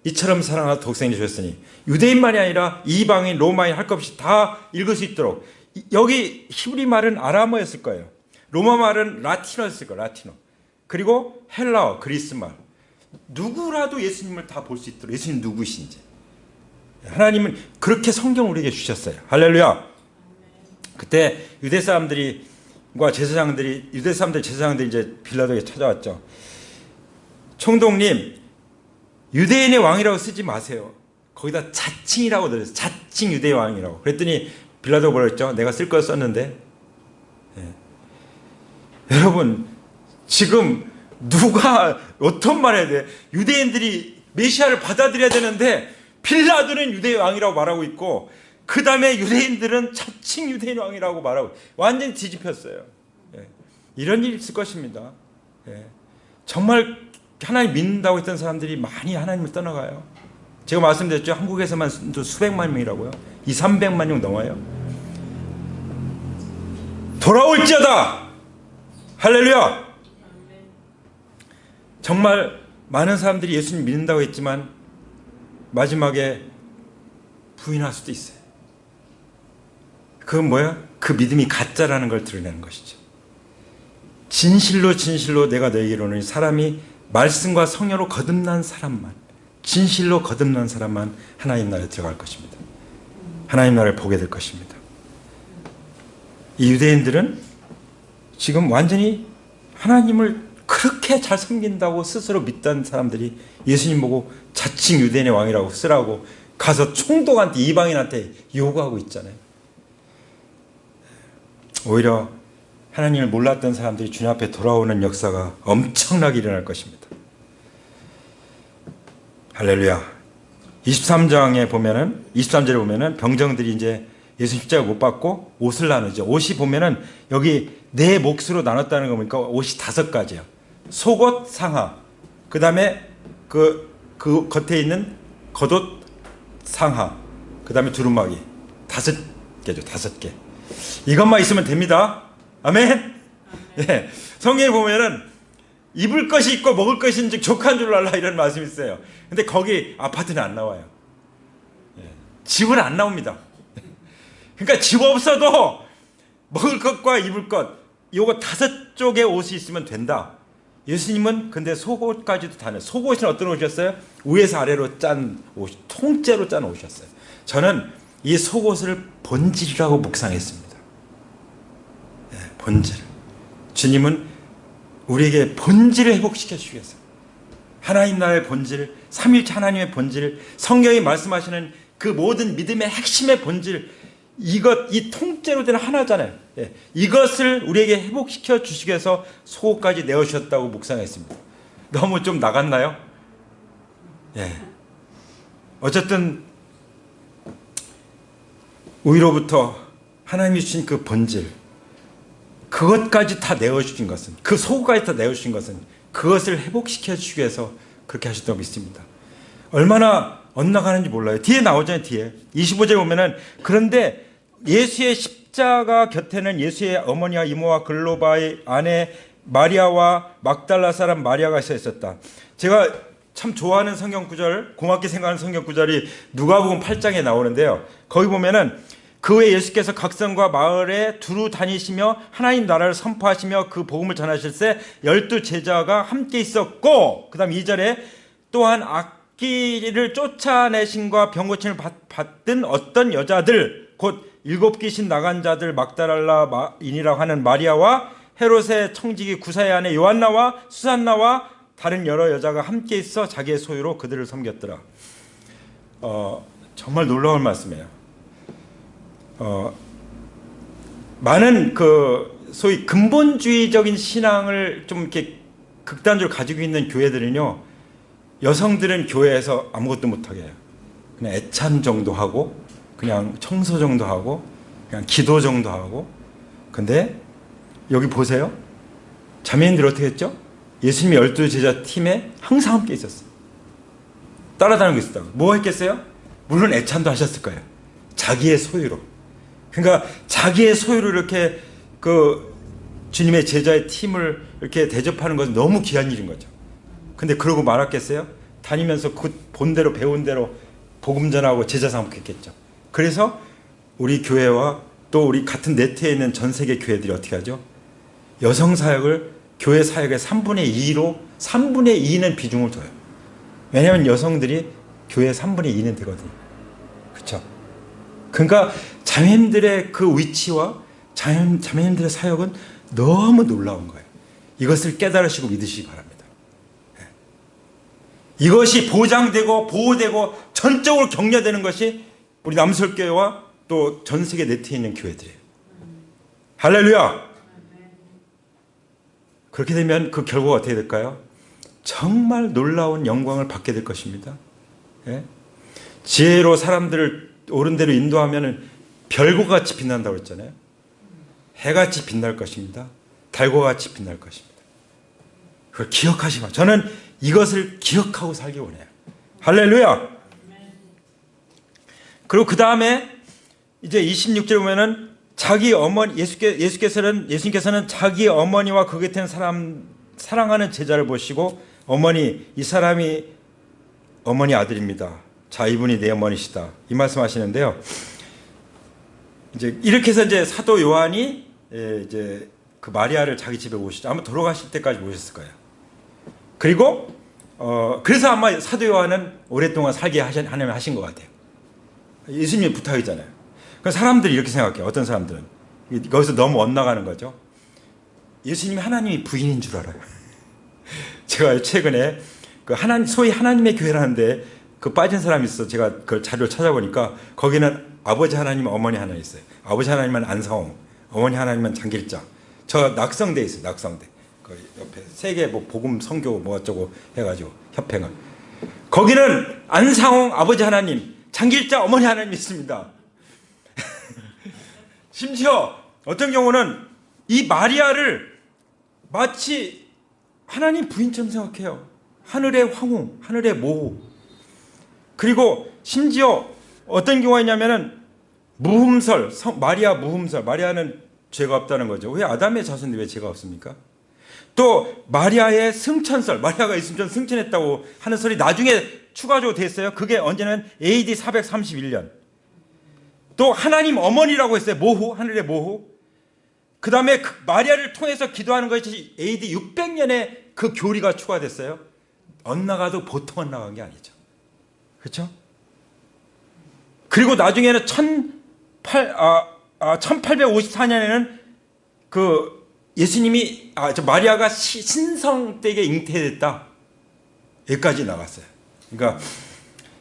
이처럼 사랑하사 독생을 주셨으니 유대인만이 아니라 이방인, 로마인 할 것 없이 다 읽을 수 있도록. 여기 히브리 말은 아람어였을 거예요. 로마 말은 라틴어였을 거예요. 라틴어. 그리고 헬라어, 그리스 말. 누구라도 예수님을 다 볼 수 있도록 예수님 누구신지. 하나님은 그렇게 성경을 우리에게 주셨어요. 할렐루야. 그때 유대 사람들이 제사장들이 이제 빌라도에게 찾아왔죠. 총독님, 유대인의 왕이라고 쓰지 마세요. 거기다 자칭이라고 들었어요. 자칭 유대의 왕이라고. 그랬더니 빌라도가 뭐라 했죠? 내가 쓸 걸 썼는데. 예. 여러분, 지금 누가 어떤 말 해야 돼? 유대인들이 메시아를 받아들여야 되는데 빌라도는 유대의 왕이라고 말하고 있고 그 다음에 유대인들은 자칭 유대인 왕이라고 말하고 완전히 뒤집혔어요. 예. 이런 일이 있을 것입니다. 예. 정말 하나님 믿는다고 했던 사람들이 많이 하나님을 떠나가요. 제가 말씀드렸죠. 한국에서만 수백만 명이라고요. 300만 명 넘어요. 돌아올지어다. 할렐루야. 정말 많은 사람들이 예수님 믿는다고 했지만 마지막에 부인할 수도 있어요. 그건 뭐야? 그 믿음이 가짜라는 걸 드러내는 것이죠. 진실로 진실로 내가 너에게 이르노니 사람이 말씀과 성령으로 거듭난 사람만, 진실로 거듭난 사람만 하나님 나라에 들어갈 것입니다. 하나님 나라를 보게 될 것입니다. 이 유대인들은 지금 완전히 하나님을 그렇게 잘 섬긴다고 스스로 믿던 사람들이 예수님 보고 자칭 유대인의 왕이라고 쓰라고 가서 총독한테, 이방인한테 요구하고 있잖아요. 오히려 하나님을 몰랐던 사람들이 주님 앞에 돌아오는 역사가 엄청나게 일어날 것입니다. 할렐루야. 23장에 보면은, 23절에 보면은 병정들이 이제 예수 십자가 못 받고 옷을 나누죠. 옷이 보면은 여기 네 몫으로 나눴다는 거 보니까 옷이 5가지야. 속옷, 상하. 그 다음에 그 겉에 있는 겉옷, 상하. 그 다음에 두루마기. 5개죠. 5개. 이것만 있으면 됩니다. 아멘. 예. 성경에 보면은 입을 것이 있고 먹을 것이 있는지 족한 줄 알라 이런 말씀이 있어요. 근데 거기 아파트는 안 나와요. 예. 집은 안 나옵니다. 그러니까 집 없어도 먹을 것과 입을 것, 요거 5쪽의 옷이 있으면 된다. 예수님은 근데 속옷까지도 다 내. 속옷은 어떤 옷이었어요? 위에서 아래로 짠 옷, 통째로 짠 옷이었어요. 저는 이 속옷을 본질이라고 묵상했습니다. 네, 본질. 주님은 우리에게 본질을 회복시켜 주시겠어요. 하나님 나라의 본질, 삼위일체 하나님의 본질, 성경이 말씀하시는 그 모든 믿음의 핵심의 본질, 이 통째로 된 하나잖아요. 예, 이것을 우리에게 회복시켜 주시기 위해서 속옷까지 내어주셨다고 묵상했습니다. 너무 좀 나갔나요? 예. 어쨌든 우리로부터 하나님이 주신 그 본질, 그것까지 다 내어주신 것은, 그 속옷까지 다 내어주신 것은 그것을 회복시켜 주시기 위해서 그렇게 하셨다고 믿습니다. 얼마나 엇나가는지 몰라요. 뒤에 나오잖아요. 뒤에 25절에 보면은, 그런데 예수의 십자가 곁에는 예수의 어머니와 이모와 글로바의 아내 마리아와 막달라 사람 마리아가 서 있었다. 제가 참 좋아하는 성경 구절, 고맙게 생각하는 성경 구절이 누가복음 8장에 나오는데요. 거기 보면은 그 후에 예수께서 각성과 마을에 두루 다니시며 하나님 나라를 선포하시며 그 복음을 전하실새 12 제자가 함께 있었고, 그 다음 2절에 또한 악기를 쫓아내신과 병고침을 받던 어떤 여자들, 곧 7 귀신 나간 자들 막달라인이라고 하는 마리아와 헤롯의 청지기 구사의 아내 요한나와 수산나와 다른 여러 여자가 함께 있어 자기의 소유로 그들을 섬겼더라. 정말 놀라운 말씀이에요. 많은 그 소위 근본주의적인 신앙을 좀 이렇게 극단적으로 가지고 있는 교회들은요, 여성들은 교회에서 아무것도 못하게 해요. 그냥 애찬 정도 하고, 그냥 청소 정도 하고, 그냥 기도 정도 하고. 근데 여기 보세요. 자매인들 어떻게 했죠? 예수님이 12 제자 팀에 항상 함께 있었어요. 따라다니고 있었다고. 뭐 했겠어요? 물론 애찬도 하셨을 거예요. 자기의 소유로. 그러니까 자기의 소유로 이렇게 그 주님의 제자의 팀을 이렇게 대접하는 것은 너무 귀한 일인 거죠. 근데 그러고 말았겠어요? 다니면서 그 본대로 배운 대로 복음 전하고 제자 삼겠죠. 그래서 우리 교회와 또 우리 같은 네트에 있는 전 세계 교회들이 어떻게 하죠? 여성 사역을 교회 사역의 3분의 2로 3분의 2는 비중을 둬요. 왜냐하면 여성들이 교회 3분의 2는 되거든요. 그렇죠? 그러니까 자매님들의 그 위치와 자매님들의 사역은 너무 놀라운 거예요. 이것을 깨달으시고 믿으시기 바랍니다. 이것이 보장되고 보호되고 전적으로 격려되는 것이 우리 남설교회와 또 전 세계 네트에 있는 교회들이에요. 할렐루야! 그렇게 되면 그 결과가 어떻게 될까요? 정말 놀라운 영광을 받게 될 것입니다. 예? 지혜로 사람들을 옳은 대로 인도하면 별과 같이 빛난다고 했잖아요. 해같이 빛날 것입니다. 달과 같이 빛날 것입니다. 그걸 기억하시고, 저는 이것을 기억하고 살기 원해요. 할렐루야! 그리고 그 다음에 이제 26절에 보면은 자기 어머니, 예수님께서는 자기 어머니와 그 곁에 있는 사람, 사랑하는 제자를 보시고, 어머니, 이 사람이 어머니 아들입니다. 자, 이분이 내 어머니시다. 이 말씀 하시는데요. 이제 이렇게 해서 이제 사도 요한이 이제 그 마리아를 자기 집에 모시죠. 아마 돌아가실 때까지 모셨을 거예요. 그리고 그래서 아마 사도 요한은 오랫동안 살게 하나님 하신 것 같아요. 예수님의 부탁이잖아요. 그래서 사람들이 이렇게 생각해요. 어떤 사람들은 거기서 너무 엇나가는 거죠. 예수님이 하나님이 부인인 줄 알아요. 제가 최근에 그 소위 하나님의 교회라는데 그 빠진 사람이 있어. 제가 그 자료를 찾아보니까 거기는 아버지 하나님, 어머니 하나 있어요. 아버지 하나님은 안사홍, 어머니 하나님은 장길자. 저 낙성대 있어요. 낙성대. 그 옆에 세계 뭐 복음 선교 뭐 어쩌고 해가지고 협회가. 거기는 안상홍 아버지 하나님, 장길자 어머니 하나님 있습니다. 심지어 어떤 경우는 이 마리아를 마치 하나님 부인처럼 생각해요. 하늘의 황후, 하늘의 모후. 그리고 심지어 어떤 경우가 있냐면은 무흠설, 마리아 무흠설. 마리아는 죄가 없다는 거죠. 왜 아담의 자손인데 왜 죄가 없습니까? 또 마리아의 승천설, 마리아가 있으면 승천했다고 하는 설이 나중에 추가적으로 됐어요. 그게 언제는 AD 431년. 또 하나님 어머니라고 했어요. 모후, 하늘의 모후. 그 다음에 마리아를 통해서 기도하는 것이 AD 600년에 그 교리가 추가됐어요. 엇나가도 보통 엇나간 게 아니죠. 그렇죠? 그리고 나중에는 1854년에는 그 예수님이 마리아가 신성되게 잉태됐다. 여기까지 나갔어요. 그러니까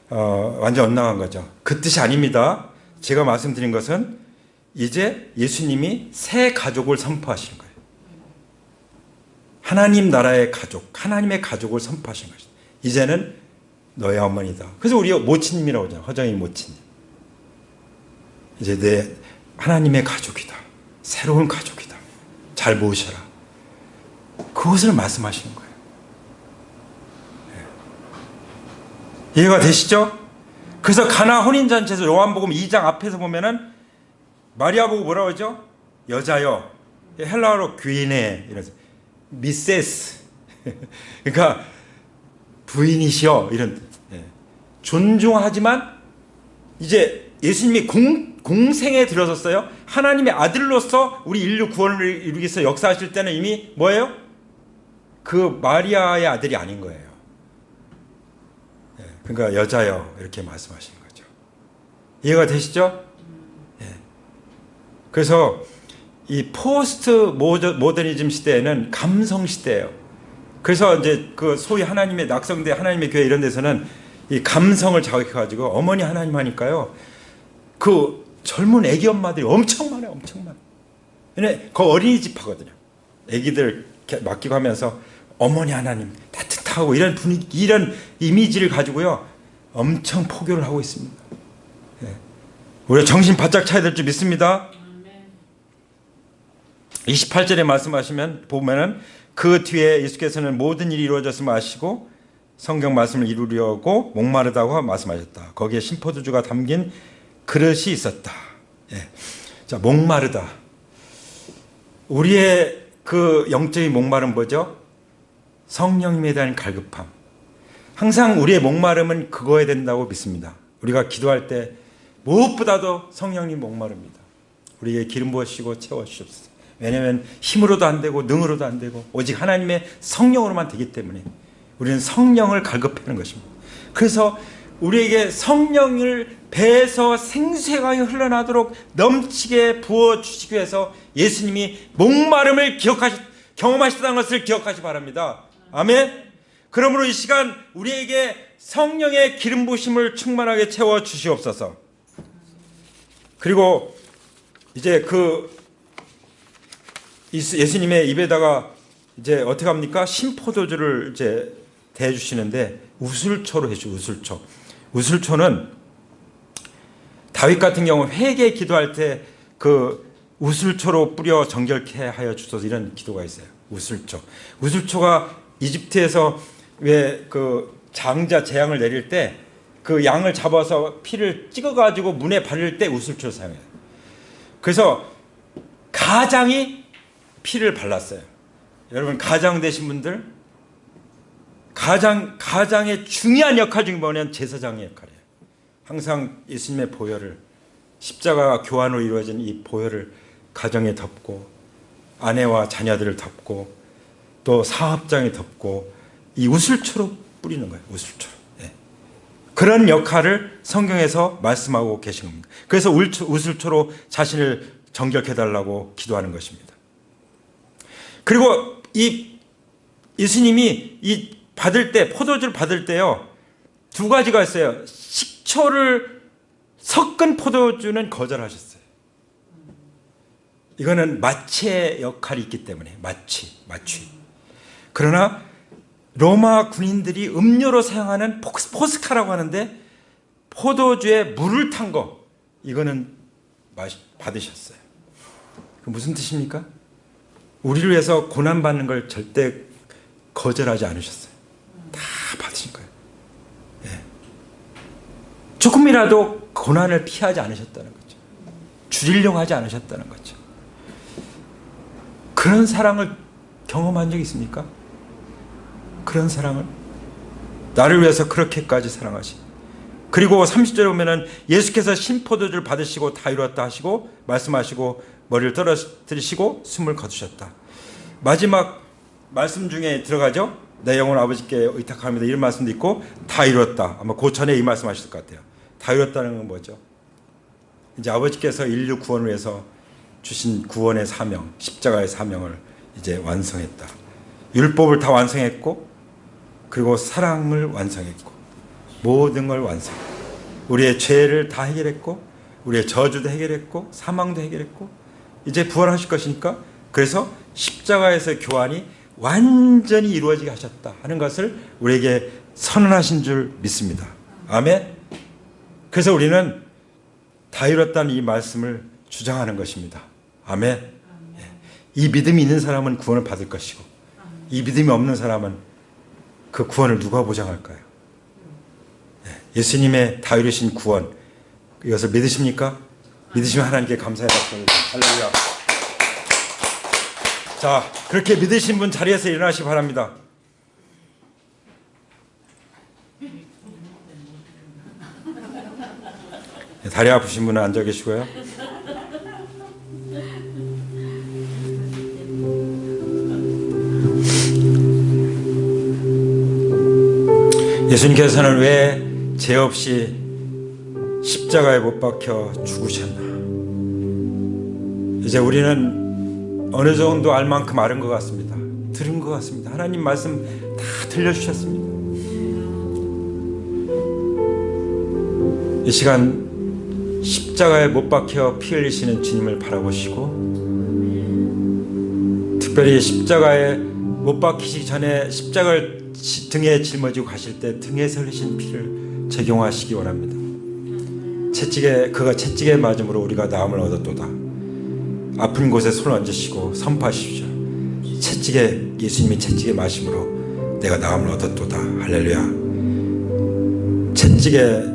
완전 엇나간 거죠. 그 뜻이 아닙니다. 제가 말씀드린 것은 이제 예수님이 새 가족을 선포하시는 거예요. 하나님 나라의 가족, 하나님의 가족을 선포하시는 것이죠. 이제는 너의 어머니다. 그래서 우리가 모친님이라고 하잖아요. 허정이 모친님. 이제 내 하나님의 가족이다. 새로운 가족이다. 잘 모셔라. 그것을 말씀하시는 거예요. 네. 이해가 되시죠? 그래서 가나 혼인잔치에서 요한복음 2장 앞에서 보면은 마리아 보고 뭐라고 하죠? 여자여. 헬라어로 귀네. 이러면서 미세스. 그러니까 부인이시여. 이런. 네. 존중하지만 이제 예수님이 공생에 들어섰어요. 하나님의 아들로서 우리 인류 구원을 이루기 위해서 역사하실 때는 이미 뭐예요? 그 마리아의 아들이 아닌 거예요. 네. 그러니까 여자여 이렇게 말씀하시는 거죠. 이해가 되시죠? 네. 그래서 이 포스트 모더니즘 시대에는 감성 시대예요. 그래서 이제 그 소위 하나님의 낙성대, 하나님의 교회 이런 데서는 이 감성을 자극해가지고 어머니 하나님 하니까요. 그 젊은 애기 엄마들이 엄청 많아요. 엄청 많아요. 근데 그 어린이집 하거든요. 애기들 맡기고 하면서 어머니 하나님 따뜻하고 이런 분위기, 이런 이미지를 가지고요. 엄청 포교를 하고 있습니다. 네. 우리가 정신 바짝 차야 될 줄 믿습니다. 28절에 말씀하시면 보면은 그 뒤에 예수께서는 모든 일이 이루어졌음을 아시고 성경 말씀을 이루려고 목마르다고 말씀하셨다. 거기에 신포도주가 담긴 그릇이 있었다. 예. 자, 목마르다. 우리의 그 영적인 목마름 뭐죠? 성령님에 대한 갈급함. 항상 우리의 목마름은 그거야 된다고 믿습니다. 우리가 기도할 때 무엇보다도 성령님 목마릅니다. 우리에게 기름 부으시고 채워주십시오. 왜냐하면 힘으로도 안 되고 능으로도 안 되고 오직 하나님의 성령으로만 되기 때문에 우리는 성령을 갈급하는 것입니다. 그래서 우리에게 성령을 배에서 생수가 흘러나도록 넘치게 부어주시기 위해서 예수님이 목마름을 경험하셨다는 것을 기억하시 바랍니다. 아멘. 그러므로 이 시간 우리에게 성령의 기름 부으심을 충만하게 채워 주시옵소서. 그리고 이제 그 예수님의 입에다가 이제 어떻게 합니까? 신포도주를 이제 대주시는데 우슬초로 해주. 우슬초. 우슬초는 다윗 같은 경우 회개 기도할 때 그 우슬초로 뿌려 정결케 하여 주소서 이런 기도가 있어요. 우슬초. 우슬초가 이집트에서 왜 그 장자 재앙을 내릴 때 그 양을 잡아서 피를 찍어가지고 문에 바를 때 우슬초를 사용해요. 그래서 가장이 피를 발랐어요. 여러분 가장 되신 분들 가장의 중요한 역할 중에 뭐냐면 제사장의 역할이에요. 항상 예수님의 보혈을 십자가 교환으로 이루어진 이 보혈을 가정에 덮고 아내와 자녀들을 덮고 또 사업장에 덮고 이 우슬초로 뿌리는 거예요. 우슬초로. 예. 그런 역할을 성경에서 말씀하고 계신 겁니다. 그래서 우슬초로 자신을 정결케 해달라고 기도하는 것입니다. 그리고 이 예수님이 이 받을 때, 포도주를 받을 때요, 두 가지가 있어요. 식초를 섞은 포도주는 거절하셨어요. 이거는 마취의 역할이 있기 때문에 마취. 그러나 로마 군인들이 음료로 사용하는 포스카라고 하는데 포도주에 물을 탄 거, 이거는 받으셨어요. 그 무슨 뜻입니까? 우리를 위해서 고난받는 걸 절대 거절하지 않으셨어요. 다 받으신 거예요. 예. 조금이라도 고난을 피하지 않으셨다는 거죠. 줄이려고 하지 않으셨다는 거죠. 그런 사랑을 경험한 적 있습니까? 그런 사랑을? 나를 위해서 그렇게까지 사랑하신. 그리고 30절에 보면은 예수께서 신포도주를 받으시고 다 이루었다 하시고 말씀하시고 머리를 떨어뜨리시고 숨을 거두셨다. 마지막 말씀 중에 들어가죠. 내 영혼 아버지께 의탁합니다. 이런 말씀도 있고 다 이루었다. 아마 그 전에 이 말씀 하실 것 같아요. 다 이루었다는 건 뭐죠? 이제 아버지께서 인류 구원을 위해서 주신 구원의 사명, 십자가의 사명을 이제 완성했다. 율법을 다 완성했고 그리고 사랑을 완성했고 모든 걸 완성했고 우리의 죄를 다 해결했고 우리의 저주도 해결했고 사망도 해결했고 이제 부활하실 것이니까 그래서 십자가에서 교환이 완전히 이루어지게 하셨다 하는 것을 우리에게 선언하신 줄 믿습니다. 아멘. 그래서 우리는 다 이뤘다는 이 말씀을 주장하는 것입니다. 아멘. 이 믿음이 있는 사람은 구원을 받을 것이고 이 믿음이 없는 사람은 그 구원을 누가 보장할까요? 예수님의 다 이루신 구원, 이것을 믿으십니까? 믿으시면 하나님께 감사의 박수를 할렐루야. 자, 그렇게 믿으신 분 자리에서 일어나시기 바랍니다. 다리 아프신 분은 앉아 계시고요. 예수님께서는 왜 죄 없이 십자가에 못 박혀 죽으셨나? 이제 우리는 어느 정도 알 만큼 아는 것 같습니다. 들은 것 같습니다. 하나님 말씀 다 들려주셨습니다. 이 시간 십자가에 못 박혀 피 흘리시는 주님을 바라보시고 특별히 십자가에 못 박히시기 전에 십자가를 등에 짊어지고 가실 때 등에서 흘리신 피를 적용하시기 원합니다. 그가 채찍에 맞음으로 우리가 나음을 얻었도다. 아픈 곳에 손을 얹으시고 선포하십시오. 예수님이 채찍에 맞음으로 내가 나음을 얻었도다. 할렐루야.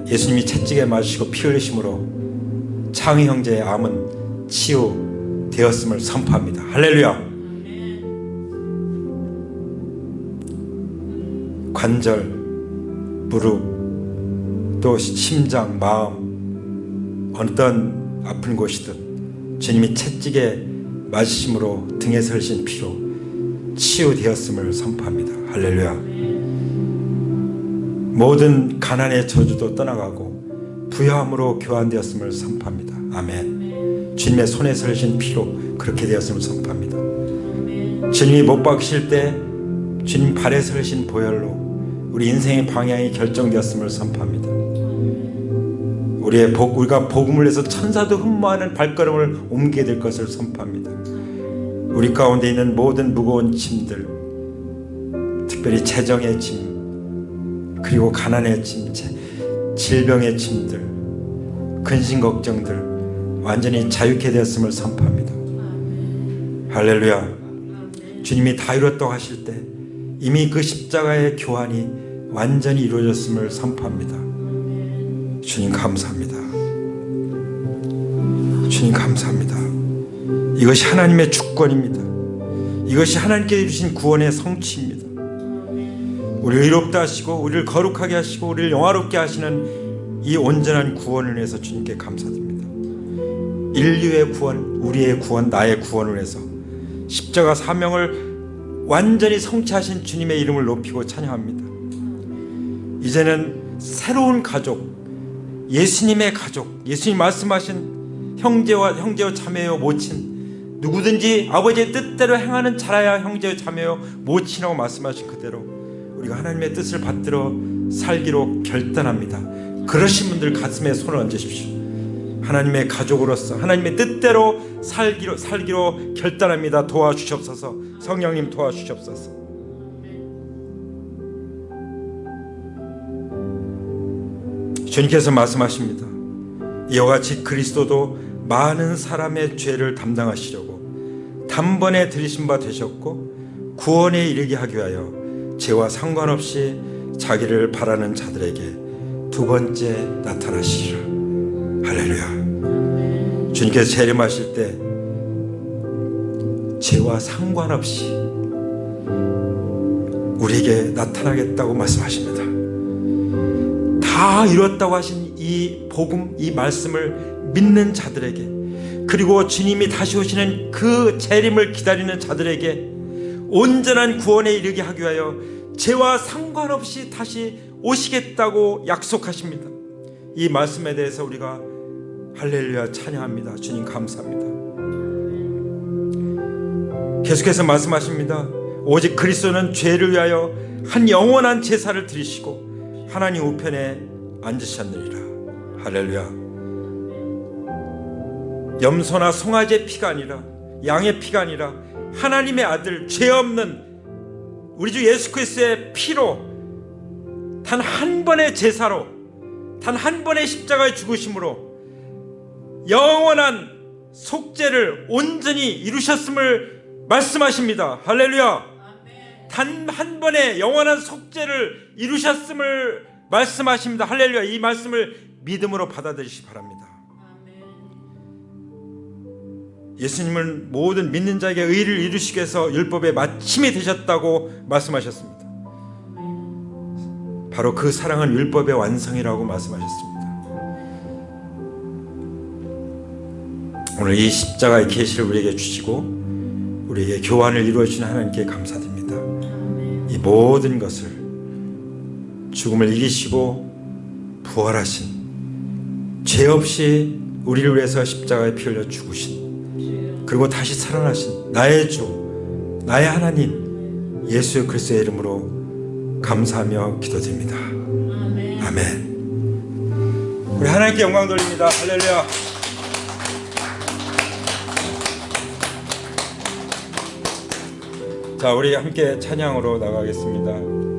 예수님이 채찍에 맞으시고 피 흘리심으로 창희 형제의 암은 치유되었음을 선포합니다. 할렐루야. 관절, 무릎, 또 심장, 마음 어떤 아픈 곳이든 주님이 채찍에 맞으심으로 등에서 흘리신 피로 치유되었음을 선포합니다. 할렐루야. 모든 가난의 저주도 떠나가고 부여함으로 교환되었음을 선포합니다. 아멘. 주님의 손에서 흘리신 피로 그렇게 되었음을 선포합니다. 주님이 못 박히실 때 주님 발에서 흘리신 보혈로 우리 인생의 방향이 결정되었음을 선포합니다. 우리가 복음을 위해서 천사도 흠모하는 발걸음을 옮기게 될 것을 선포합니다. 우리 가운데 있는 모든 무거운 짐들, 특별히 재정의 짐, 그리고 가난의 짐, 질병의 짐들, 근심 걱정들 완전히 자유케 되었음을 선포합니다. 할렐루야. 주님이 다 이뤘다고 하실 때 이미 그 십자가의 교환이 완전히 이루어졌음을 선포합니다. 주님 감사합니다. 주님 감사합니다. 이것이 하나님의 주권입니다. 이것이 하나님께 주신 구원의 성취입니다. 우리를 의롭다 하시고 우리를 거룩하게 하시고 우리를 영화롭게 하시는 이 온전한 구원을 위해서 주님께 감사드립니다. 인류의 구원, 우리의 구원, 나의 구원을 해서 십자가 사명을 완전히 성취하신 주님의 이름을 높이고 찬양합니다. 이제는 새로운 가족, 예수님의 가족, 예수님 말씀하신 형제와 자매요 모친, 누구든지 아버지의 뜻대로 행하는 자라야 형제요 자매요 모친이라고 말씀하신 그대로 우리가 하나님의 뜻을 받들어 살기로 결단합니다. 그러신 분들 가슴에 손을 얹으십시오. 하나님의 가족으로서 하나님의 뜻대로 살기로 결단합니다. 도와주시옵소서. 성령님 도와주시옵소서. 주님께서 말씀하십니다. 이와 같이 그리스도도 많은 사람의 죄를 담당하시려고 단번에 들이신 바 되셨고 구원에 이르게 하기 위하여 죄와 상관없이 자기를 바라는 자들에게 두 번째 나타나시리라. 할렐루야. 주님께서 재림하실 때 죄와 상관없이 우리에게 나타나겠다고 말씀하십니다. 다 이뤘다고 하신 이 복음, 이 말씀을 믿는 자들에게, 그리고 주님이 다시 오시는 그 재림을 기다리는 자들에게 온전한 구원에 이르게 하기 위하여 죄와 상관없이 다시 오시겠다고 약속하십니다. 이 말씀에 대해서 우리가 할렐루야 찬양합니다. 주님 감사합니다. 계속해서 말씀하십니다. 오직 그리스도는 죄를 위하여 한 영원한 제사를 드리시고 하나님 우편에 앉으셨느니라. 할렐루야. 염소나 송아지의 피가 아니라, 양의 피가 아니라 하나님의 아들, 죄 없는 우리 주 예수 그리스도의 피로, 단 한 번의 제사로, 단 한 번의 십자가의 죽으심으로 영원한 속죄를 온전히 이루셨음을 말씀하십니다. 할렐루야. 단 한 번의 영원한 속죄를 이루셨음을 말씀하십니다. 할렐루야. 이 말씀을 믿음으로 받아들이시기 바랍니다. 예수님은 모든 믿는 자에게 의를 이루시기 위해서 율법의 마침이 되셨다고 말씀하셨습니다. 바로 그 사랑은 율법의 완성이라고 말씀하셨습니다. 오늘 이 십자가의 계시를 우리에게 주시고 우리에게 교환을 이루어 주신 하나님께 감사드립니다. 이 모든 것을 죽음을 이기시고 부활하신, 죄 없이 우리를 위해서 십자가에 피 흘려 죽으신, 그리고 다시 살아나신 나의 주, 나의 하나님 예수 그리스도의 이름으로 감사하며 기도드립니다. 아멘. 우리 하나님께 영광 돌립니다. 할렐루야. 자, 우리 함께 찬양으로 나가겠습니다.